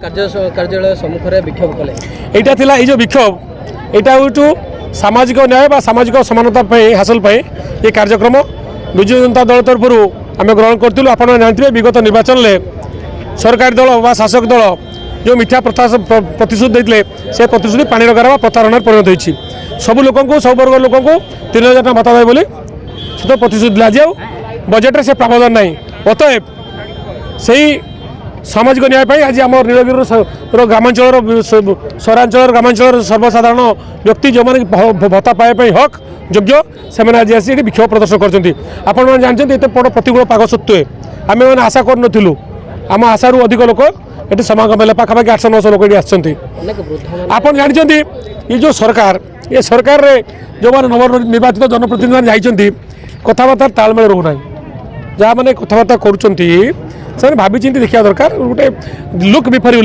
कार्यालय सम्मुख में विक्षोभ कले यहाँ थिला ये विक्षोभ यहाँ सामाजिक न्याय बा सामाजिक समानता हासिल ये कार्यक्रम विजु जनता दल तरफ आम ग्रहण करूँ। आप जानते विगत निर्वाचन में सरकारी दल बा शासक दल जो मिथ्या प्रतिश्रुति देते से प्रतिश्रुति पानी गार प्रतारण परिणत होती सब लोक सब वर्ग लोक 3000 टका भत्ता बोली से तो प्रतिश्रुति दिला आज बजेट से प्रावधान ना अतएव से सामाजिक न्याय आज आम नीलगिरी ग्रामांचल सहरांचल ग्रामांचल सर्वसाधारण व्यक्ति जो मैंने भत्ता पाइबा हक योग्य से आज आसी विक्षोभ प्रदर्शन कर जानते एत बड़ प्रतिकूल पाग सत्वे आम मैंने आशा करूँ आम आशारू अधिक लोक ये समागम है पाखापाखि 800-900 लोक ये आप जानते ये जो सरकार ये सरकार रे जो मैंने नवनिर्वाचित जनप्रतिनिधि जाइए कथबार्ता तालमेल रोना जहाँ मैंने कथबार्ता कर भाई चिंती देखा दरकार गोटे लुक बिफोर